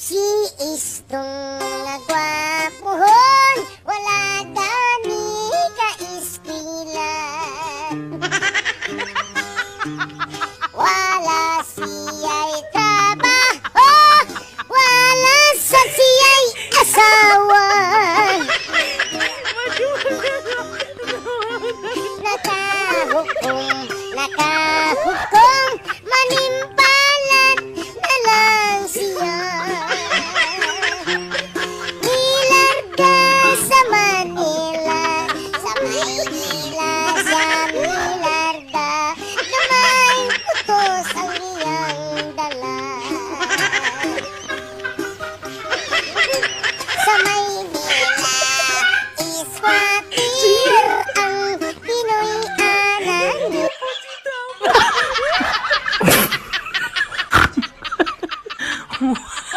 Si istong nagwapuhon, wala gani ka-iskila. Wala siya'y trabaho, wala sa siya'y asawa. Nakahukom, manimpalat na lang siya. Nilarga sa Manila, sa Maynila, sa Nilarga, na may utos ang iyang dala. Sa Maynila, iswatir ang Pinoy anan. What?